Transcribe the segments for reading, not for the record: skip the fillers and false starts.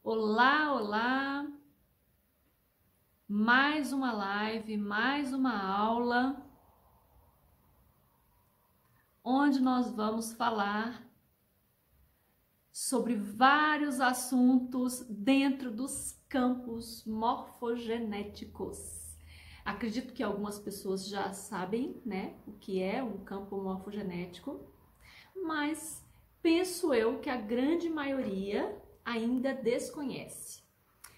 Olá, olá! Mais uma live, mais uma aula, onde nós vamos falar sobre vários assuntos dentro dos campos morfogenéticos. Acredito que algumas pessoas já sabem, né, o que é um campo morfogenético, mas penso eu que a grande maioria ainda desconhece.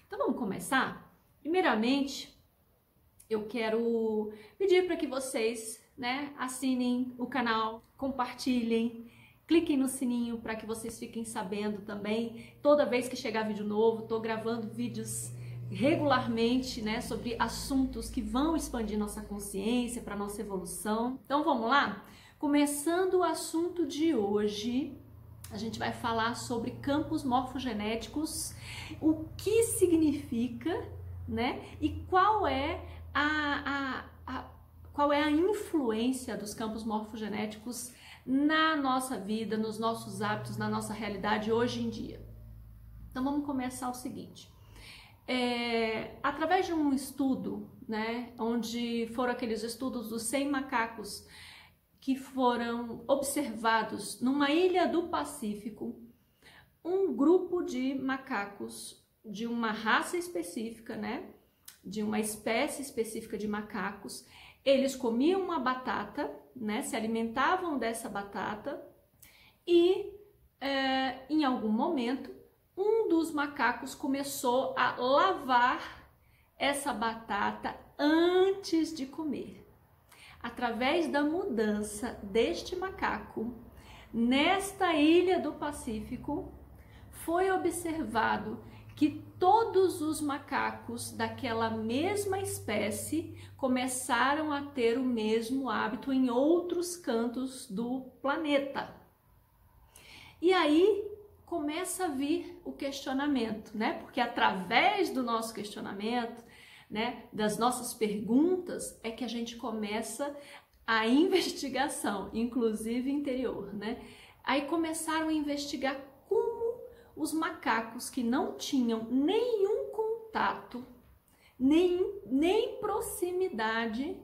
Então vamos começar? Primeiramente, eu quero pedir para que vocês, assinem o canal, compartilhem, cliquem no sininho para que vocês fiquem sabendo também. Toda vez que chegar vídeo novo, estou gravando vídeos regularmente, sobre assuntos que vão expandir nossa consciência para nossa evolução. Então vamos lá? Começando o assunto de hoje, a gente vai falar sobre campos morfogenéticos, o que significa, e qual é a influência dos campos morfogenéticos na nossa vida, nos nossos hábitos, na nossa realidade hoje em dia. Então vamos começar o seguinte. Através de um estudo, onde foram aqueles estudos dos 100 macacos que foram observados numa ilha do Pacífico, um grupo de macacos de uma raça específica, de uma espécie específica de macacos, eles comiam uma batata, se alimentavam dessa batata e em algum momento um dos macacos começou a lavar essa batata antes de comer. Através da mudança deste macaco, nesta ilha do Pacífico, foi observado que todos os macacos daquela mesma espécie começaram a ter o mesmo hábito em outros cantos do planeta. E aí começa a vir o questionamento, Porque através do nosso questionamento, das nossas perguntas, é que a gente começa a investigação, inclusive interior, Aí começaram a investigar como os macacos que não tinham nenhum contato, nem proximidade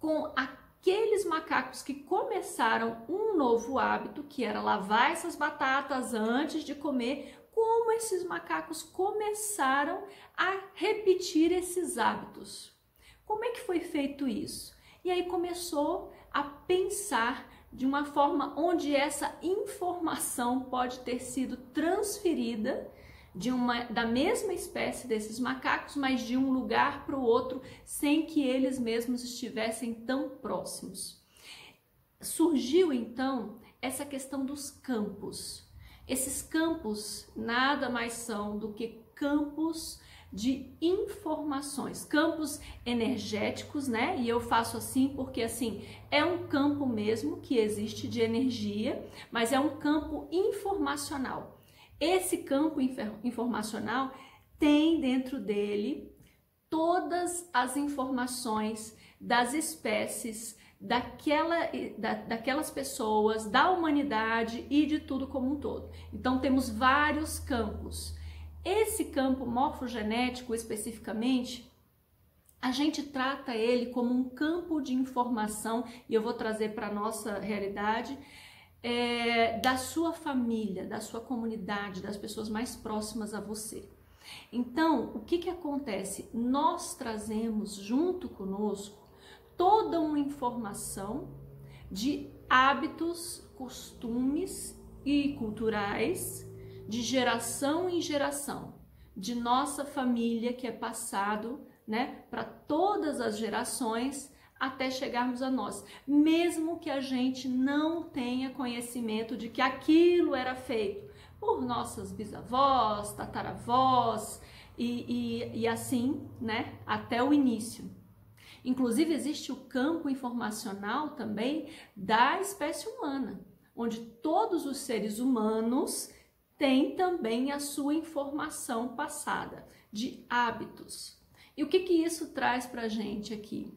com aqueles macacos que começaram um novo hábito, que era lavar essas batatas antes de comer, como esses macacos começaram a repetir esses hábitos. Como é que foi feito isso? E aí começou a pensar de uma forma onde essa informação pode ter sido transferida da mesma espécie desses macacos, mas de um lugar para o outro, sem que eles mesmos estivessem tão próximos. Surgiu então essa questão dos campos. Esses campos nada mais são do que campos de informações, campos energéticos, E eu faço assim porque assim é um campo mesmo que existe de energia, mas é um campo informacional. Esse campo informacional tem dentro dele todas as informações das espécies, daquelas pessoas, da humanidade e de tudo como um todo. Então temos vários campos. Esse campo morfogenético especificamente, a gente trata ele como um campo de informação, e eu vou trazer para a nossa realidade, da sua família, da sua comunidade, das pessoas mais próximas a você. Então, o que acontece? Nós trazemos junto conosco toda uma informação de hábitos, costumes e culturais de geração em geração, de nossa família que é passado, para todas as gerações até chegarmos a nós, mesmo que a gente não tenha conhecimento de que aquilo era feito por nossas bisavós, tataravós e assim, até o início. Inclusive existe o campo informacional também da espécie humana, onde todos os seres humanos têm também a sua informação passada de hábitos. E o que isso traz para a gente aqui?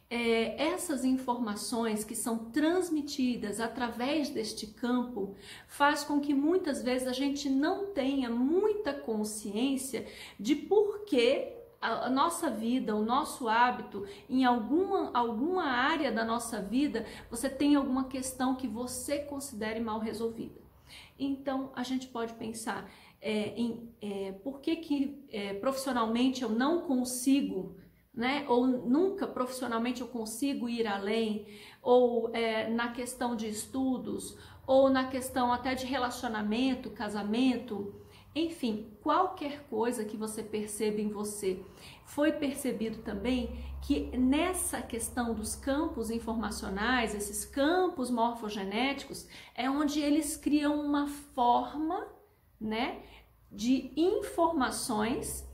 essas informações que são transmitidas através deste campo faz com que muitas vezes a gente não tenha muita consciência de por que a nossa vida, o nosso hábito, em alguma área da nossa vida, você tem alguma questão que você considere mal resolvida. Então, a gente pode pensar por que profissionalmente eu não consigo, né? Ou nunca profissionalmente eu consigo ir além, ou na questão de estudos, ou na questão até de relacionamento, casamento, enfim, qualquer coisa que você perceba em você. Foi percebido também que nessa questão dos campos informacionais, esses campos morfogenéticos, é onde eles criam uma forma, né, de informações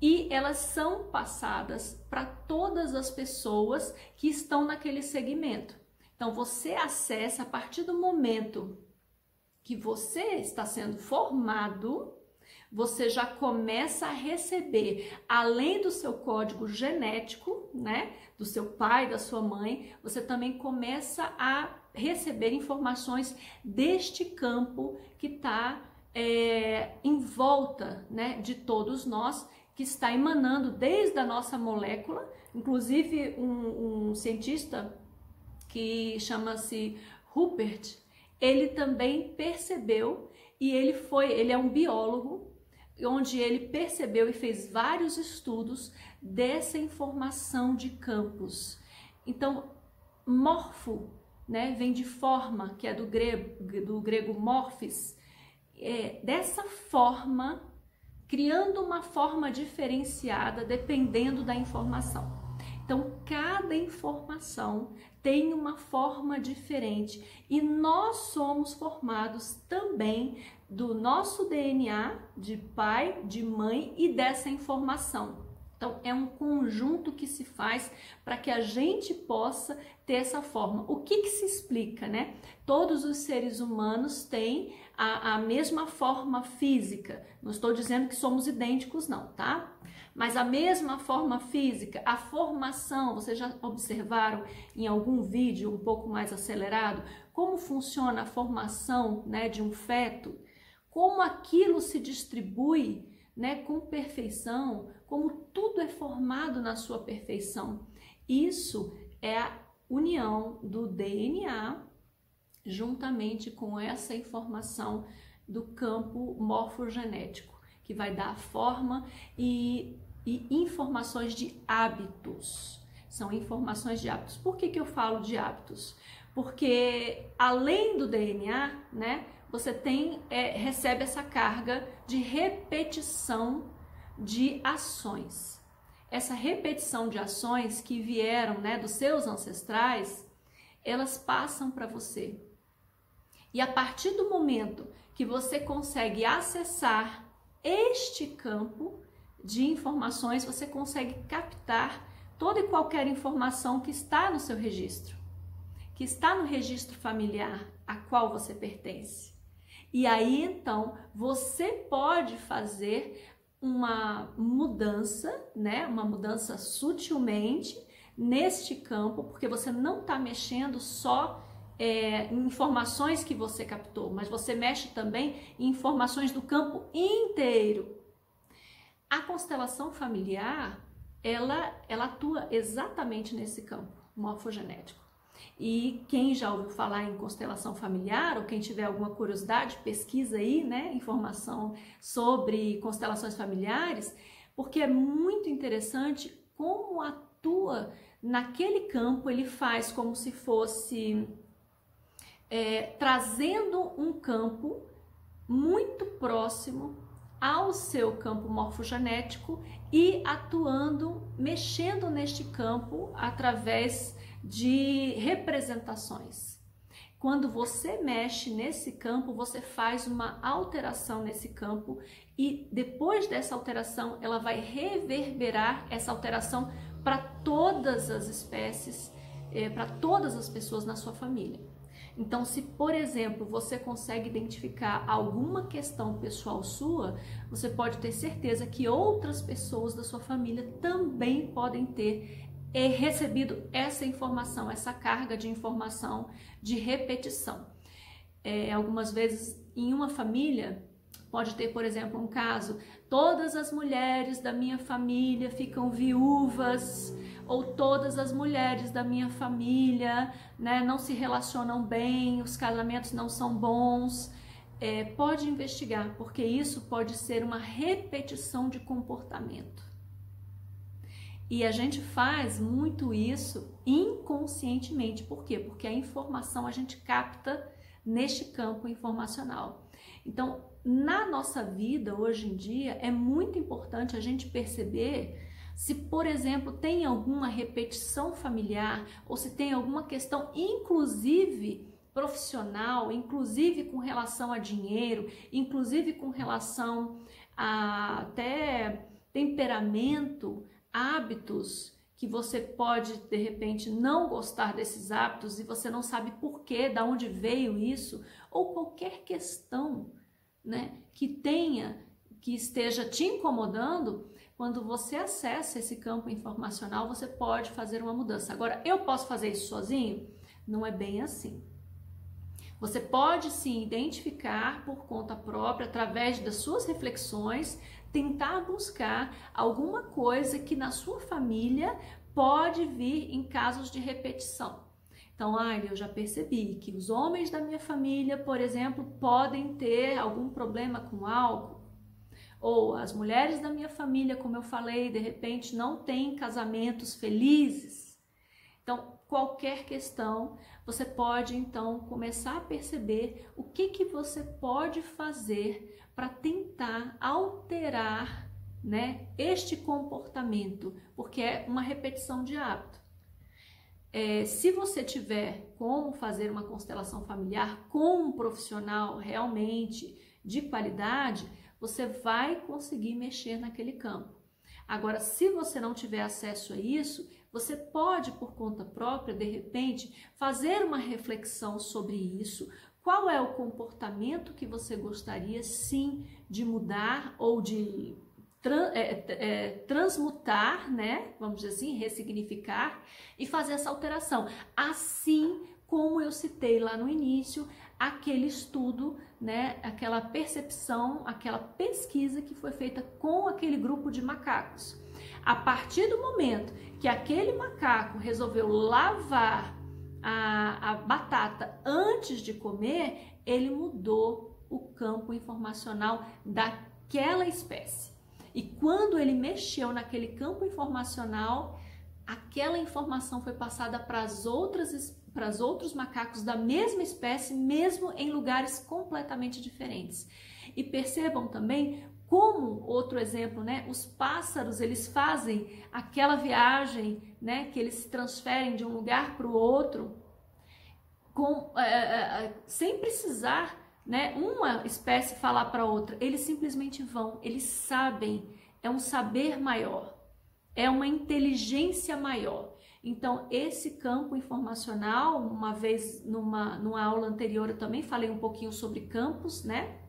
e elas são passadas para todas as pessoas que estão naquele segmento. Então você acessa a partir do momento que você está sendo formado, você já começa a receber, além do seu código genético, né, do seu pai, da sua mãe, você também começa a receber informações deste campo que está em volta, né, de todos nós, que está emanando desde a nossa molécula. Inclusive um cientista que chama-se Rupert, ele também percebeu, e ele é um biólogo, onde ele percebeu e fez vários estudos dessa informação de campos. Então, morfo, né, vem de forma, que é do grego morphis, dessa forma, criando uma forma diferenciada dependendo da informação. Então, cada informação tem uma forma diferente e nós somos formados também do nosso DNA, de pai, de mãe e dessa informação. Então, é um conjunto que se faz para que a gente possa ter essa forma. O que se explica, né? Todos os seres humanos têm a mesma forma física. Não estou dizendo que somos idênticos, não, tá? Mas a mesma forma física, a formação, vocês já observaram em algum vídeo um pouco mais acelerado, como funciona a formação, né, de um feto? Como aquilo se distribui, né, com perfeição, como tudo é formado na sua perfeição. Isso é a união do DNA juntamente com essa informação do campo morfogenético, que vai dar a forma e informações de hábitos. São informações de hábitos. Por que eu falo de hábitos? Porque além do DNA, né, você recebe essa carga de repetição de ações. Essa repetição de ações que vieram, né, dos seus ancestrais, elas passam para você. E a partir do momento que você consegue acessar este campo de informações, você consegue captar toda e qualquer informação que está no seu registro, que está no registro familiar a qual você pertence. E aí, então, você pode fazer uma mudança, né? Uma mudança sutilmente neste campo, porque você não está mexendo só em informações que você captou, mas você mexe também em informações do campo inteiro. A constelação familiar, ela atua exatamente nesse campo morfogenético. E quem já ouviu falar em constelação familiar, ou quem tiver alguma curiosidade, pesquisa aí, né, informação sobre constelações familiares, porque é muito interessante como atua naquele campo. Ele faz como se fosse trazendo um campo muito próximo ao seu campo morfogenético e atuando, mexendo neste campo através de representações. Quando você mexe nesse campo, você faz uma alteração nesse campo e depois dessa alteração, ela vai reverberar essa alteração para todas as espécies, para todas as pessoas na sua família. Então, se, por exemplo, você consegue identificar alguma questão pessoal sua, você pode ter certeza que outras pessoas da sua família também podem ter recebido essa informação, essa carga de informação de repetição. Algumas vezes em uma família pode ter, por exemplo, um caso: todas as mulheres da minha família ficam viúvas, ou todas as mulheres da minha família, né, não se relacionam bem, os casamentos não são bons. Pode investigar, porque isso pode ser uma repetição de comportamento. E a gente faz muito isso inconscientemente. Por quê? Porque a informação a gente capta neste campo informacional. Então, na nossa vida hoje em dia, é muito importante a gente perceber se, por exemplo, tem alguma repetição familiar, ou se tem alguma questão, inclusive profissional, inclusive com relação a dinheiro, inclusive com relação a até temperamento, hábitos, que você pode de repente não gostar desses hábitos e você não sabe por quê, da onde veio isso, ou qualquer questão, né, que esteja te incomodando. Quando você acessa esse campo informacional, você pode fazer uma mudança. Agora, eu posso fazer isso sozinho? Não é bem assim. Você pode sim identificar por conta própria, através das suas reflexões, tentar buscar alguma coisa que na sua família pode vir em casos de repetição. Então, eu já percebi que os homens da minha família, por exemplo, podem ter algum problema com álcool. Ou as mulheres da minha família, como eu falei, de repente não têm casamentos felizes. Então, qualquer questão, você pode então começar a perceber o que você pode fazer para tentar alterar, né, este comportamento, porque é uma repetição de hábito. Se você tiver como fazer uma constelação familiar com um profissional realmente de qualidade, você vai conseguir mexer naquele campo. Agora, se você não tiver acesso a isso, você pode, por conta própria, de repente, fazer uma reflexão sobre isso. Qual é o comportamento que você gostaria, sim, de mudar ou de transmutar, né? Vamos dizer assim, ressignificar e fazer essa alteração. Assim como eu citei lá no início, aquele estudo, né, aquela percepção, aquela pesquisa que foi feita com aquele grupo de macacos. A partir do momento que aquele macaco resolveu lavar a batata antes de comer, ele mudou o campo informacional daquela espécie. E quando ele mexeu naquele campo informacional, aquela informação foi passada para os outros macacos da mesma espécie, mesmo em lugares completamente diferentes. E percebam também como, outro exemplo, né, os pássaros, eles fazem aquela viagem, né, que eles se transferem de um lugar para o outro, sem precisar, né, uma espécie falar para outra. Eles simplesmente vão, eles sabem, é um saber maior, é uma inteligência maior. Então, esse campo informacional, uma vez numa aula anterior eu também falei um pouquinho sobre campos, né?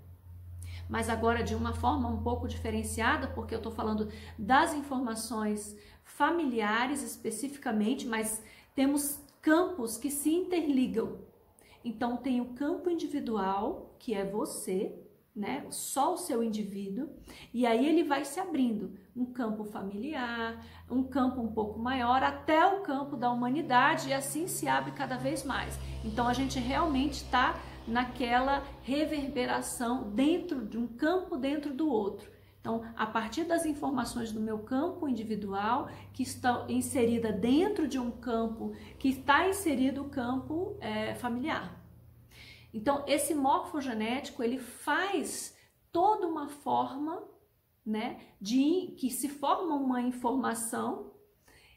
Mas agora de uma forma um pouco diferenciada, porque eu estou falando das informações familiares especificamente, mas temos campos que se interligam. Então, tem o campo individual, que é você, né? Só o seu indivíduo, e aí ele vai se abrindo, um campo familiar, um campo um pouco maior, até o campo da humanidade, e assim se abre cada vez mais. Então, a gente realmente está naquela reverberação dentro de um campo dentro do outro. Então, a partir das informações do meu campo individual, que estão inserida dentro de um campo que está inserido o campo familiar. Então, esse morfogenético, ele faz toda uma forma, né, que se forma uma informação,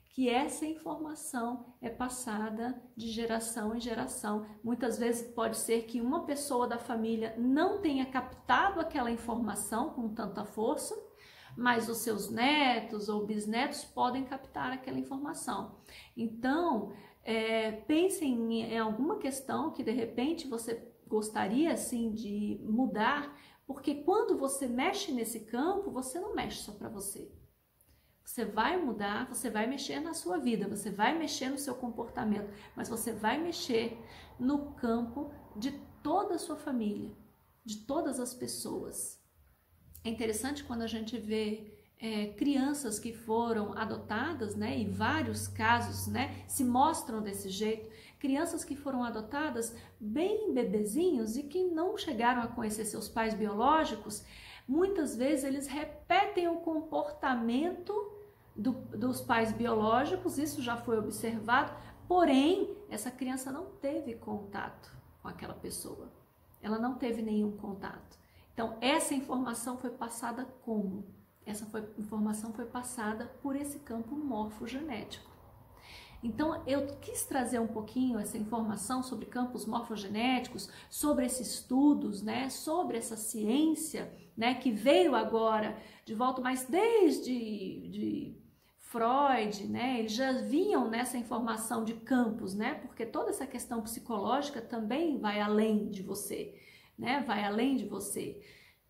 que essa informação é passada de geração em geração. Muitas vezes pode ser que uma pessoa da família não tenha captado aquela informação com tanta força, mas os seus netos ou bisnetos podem captar aquela informação. Então, pensem em alguma questão que de repente você gostaria assim de mudar, porque quando você mexe nesse campo, você não mexe só para você. Você vai mudar, você vai mexer na sua vida, você vai mexer no seu comportamento, mas você vai mexer no campo de toda a sua família, de todas as pessoas. É interessante quando a gente vê crianças que foram adotadas, né, e vários casos, né, se mostram desse jeito, crianças que foram adotadas bem bebezinhos e que não chegaram a conhecer seus pais biológicos, muitas vezes eles repetem o comportamento dos pais biológicos, isso já foi observado, porém, essa criança não teve contato com aquela pessoa, ela não teve nenhum contato. Então, essa informação foi passada como? Informação foi passada por esse campo morfogenético. Então, eu quis trazer um pouquinho essa informação sobre campos morfogenéticos, sobre esses estudos, né, sobre essa ciência, né, que veio agora de volta, mas desde Freud, né, eles já vinham nessa informação de campos, né, porque toda essa questão psicológica também vai além de você, né, vai além de você.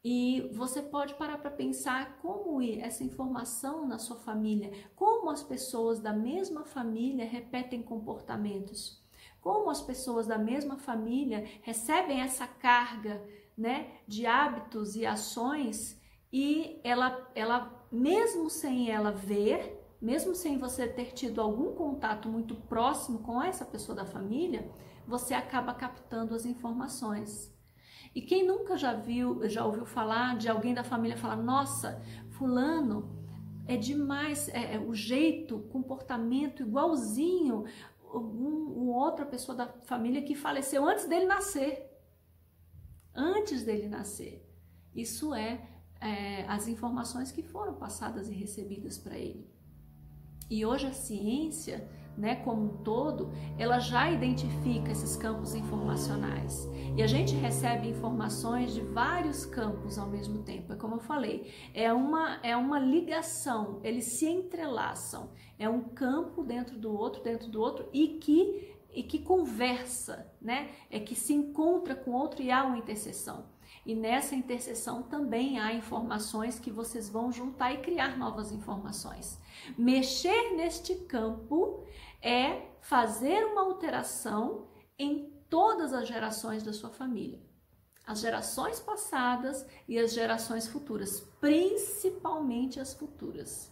E você pode parar para pensar como essa informação na sua família, como as pessoas da mesma família repetem comportamentos, como as pessoas da mesma família recebem essa carga, né, de hábitos e ações e ela mesmo sem ela ver, mesmo sem você ter tido algum contato muito próximo com essa pessoa da família, você acaba captando as informações. E quem nunca já ouviu falar de alguém da família falar, nossa, fulano é demais, o jeito, o comportamento igualzinho outra pessoa da família que faleceu antes dele nascer. Antes dele nascer. Isso as informações que foram passadas e recebidas para ele. E hoje a ciência, né, como um todo, ela já identifica esses campos informacionais. E a gente recebe informações de vários campos ao mesmo tempo. É como eu falei, é uma ligação, eles se entrelaçam. É um campo dentro do outro e que conversa, né? É que se encontra com outro e há uma interseção. E nessa interseção também há informações que vocês vão juntar e criar novas informações. Mexer neste campo é fazer uma alteração em todas as gerações da sua família. As gerações passadas e as gerações futuras, principalmente as futuras,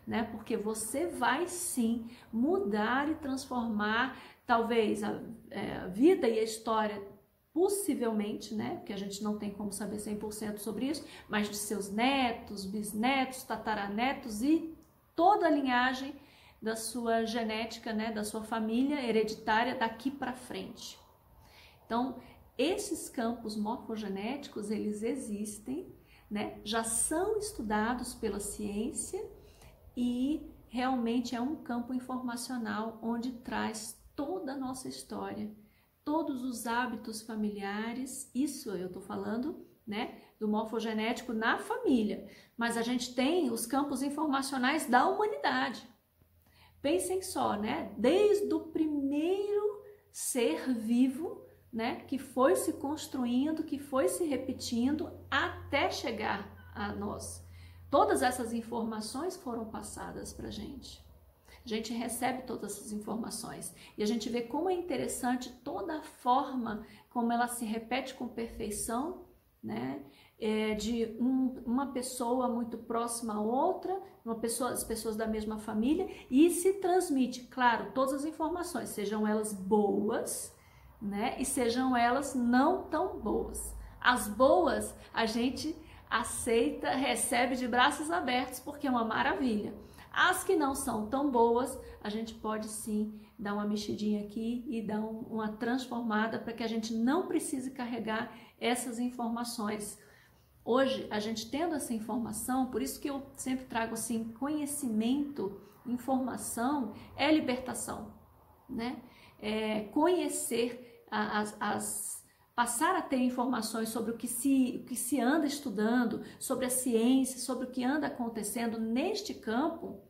né? Porque você vai sim mudar e transformar talvez a vida e a história, possivelmente, né? Porque a gente não tem como saber 100% sobre isso, mas de seus netos, bisnetos, tataranetos e toda a linhagem da sua genética, né, da sua família hereditária daqui para frente. Então, esses campos morfogenéticos, eles existem, né, já são estudados pela ciência e realmente é um campo informacional onde traz toda a nossa história, todos os hábitos familiares, isso eu estou falando, né, do morfogenético na família, mas a gente tem os campos informacionais da humanidade. Pensem só, né? Desde o primeiro ser vivo, né, que foi se construindo, que foi se repetindo até chegar a nós. Todas essas informações foram passadas para a gente. A gente recebe todas essas informações e a gente vê como é interessante toda a forma como ela se repete com perfeição, né? De uma pessoa muito próxima a outra, as pessoas da mesma família, e se transmite, claro, todas as informações, sejam elas boas, né, e sejam elas não tão boas. As boas a gente aceita, recebe de braços abertos, porque é uma maravilha. As que não são tão boas, a gente pode sim dar uma mexidinha aqui e dar uma transformada para que a gente não precise carregar essas informações. Hoje, a gente tendo essa informação, por isso que eu sempre trago assim, conhecimento, informação é libertação, né? Conhecer, passar a ter informações sobre o que se anda estudando, sobre a ciência, sobre o que anda acontecendo neste campo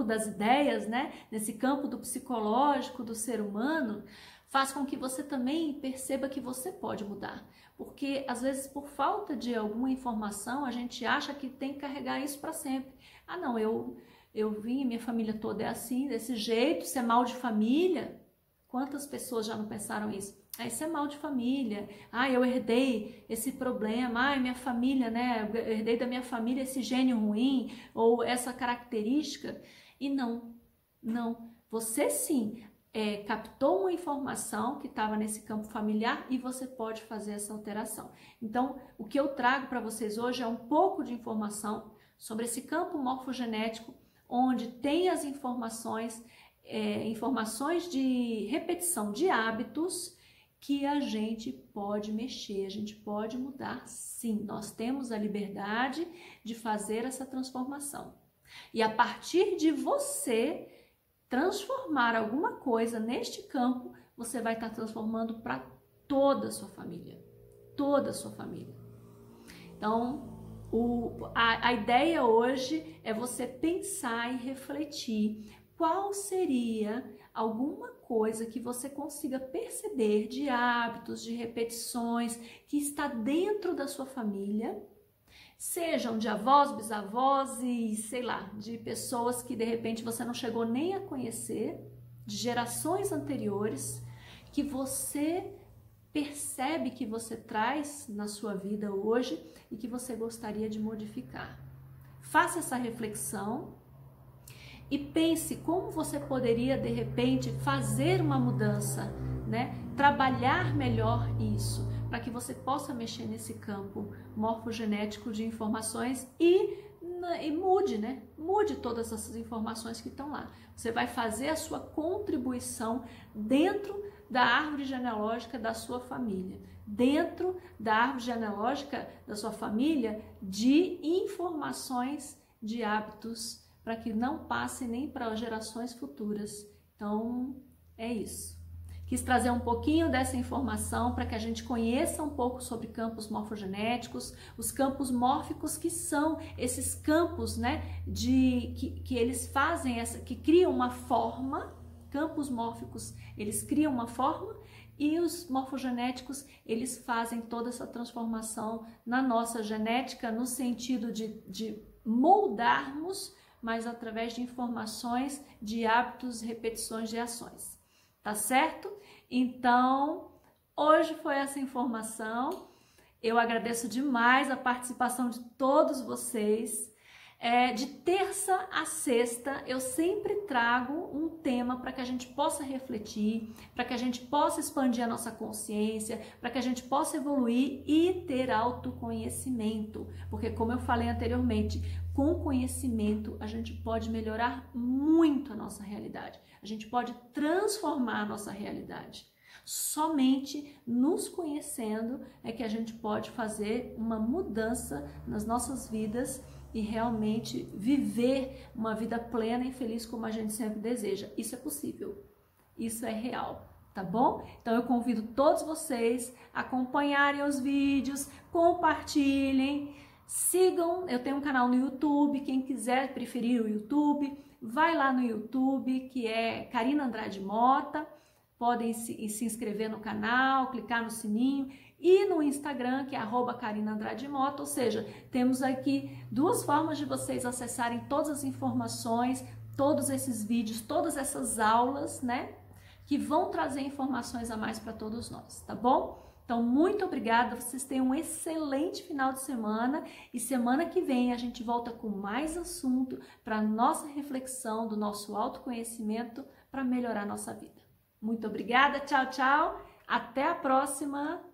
das ideias, né? Nesse campo do psicológico, do ser humano, faz com que você também perceba que você pode mudar. porque às vezes por falta de alguma informação a gente acha que tem que carregar isso para sempre. Ah, não, eu vim, minha família toda é assim, desse jeito, isso é mal de família. Quantas pessoas já não pensaram isso? Ah, isso é mal de família. Ah, eu herdei esse problema. Ah, minha família, né? Eu herdei da minha família esse gênio ruim ou essa característica. E não. Você sim captou uma informação que estava nesse campo familiar e você pode fazer essa alteração. Então, o que eu trago para vocês hoje é um pouco de informação sobre esse campo morfogenético, onde tem as informações de repetição de hábitos que a gente pode mexer, a gente pode mudar sim. Nós temos a liberdade de fazer essa transformação. E a partir de você transformar alguma coisa neste campo, você vai estar transformando para toda a sua família. Toda a sua família. Então, a ideia hoje é você pensar e refletir qual seria alguma coisa que você consiga perceber de hábitos, de repetições que está dentro da sua família, sejam de avós, bisavós e sei lá, de pessoas que de repente você não chegou nem a conhecer, de gerações anteriores, que você percebe que você traz na sua vida hoje e que você gostaria de modificar. Faça essa reflexão e pense como você poderia de repente fazer uma mudança, né? Trabalhar melhor isso, para que você possa mexer nesse campo morfogenético de informações e mude, né? Mude todas essas informações que estão lá. Você vai fazer a sua contribuição dentro da árvore genealógica da sua família, dentro da árvore genealógica da sua família de informações, de hábitos, para que não passe nem para gerações futuras. Então, é isso. Quis trazer um pouquinho dessa informação para que a gente conheça um pouco sobre campos morfogenéticos, os campos mórficos, que são esses campos, né, que eles fazem que criam uma forma. Campos mórficos, eles criam uma forma, e os morfogenéticos, eles fazem toda essa transformação na nossa genética, no sentido de moldarmos, mas através de informações, de hábitos, repetições de ações. Tá certo? Então, hoje foi essa informação. Eu agradeço demais a participação de todos vocês. De terça a sexta, eu sempre trago um tema para que a gente possa refletir, para que a gente possa expandir a nossa consciência, para que a gente possa evoluir e ter autoconhecimento. Porque, como eu falei anteriormente, com conhecimento a gente pode melhorar muito a nossa realidade. A gente pode transformar a nossa realidade. Somente nos conhecendo é que a gente pode fazer uma mudança nas nossas vidas e realmente viver uma vida plena e feliz como a gente sempre deseja. Isso é possível, isso é real, tá bom? Então eu convido todos vocês a acompanharem os vídeos, compartilhem, sigam. Eu tenho um canal no YouTube, quem quiser preferir o YouTube, vai lá no YouTube, que é Karina Andrade Mota. Podem se inscrever no canal, clicar no sininho, e no Instagram, que é @Karina Andrade Mota. Ou seja, temos aqui duas formas de vocês acessarem todas as informações, todos esses vídeos, todas essas aulas, né? Que vão trazer informações a mais para todos nós, tá bom? Então, muito obrigada, vocês tenham um excelente final de semana, e semana que vem a gente volta com mais assunto para nossa reflexão, do nosso autoconhecimento, para melhorar a nossa vida. Muito obrigada, tchau, tchau, até a próxima!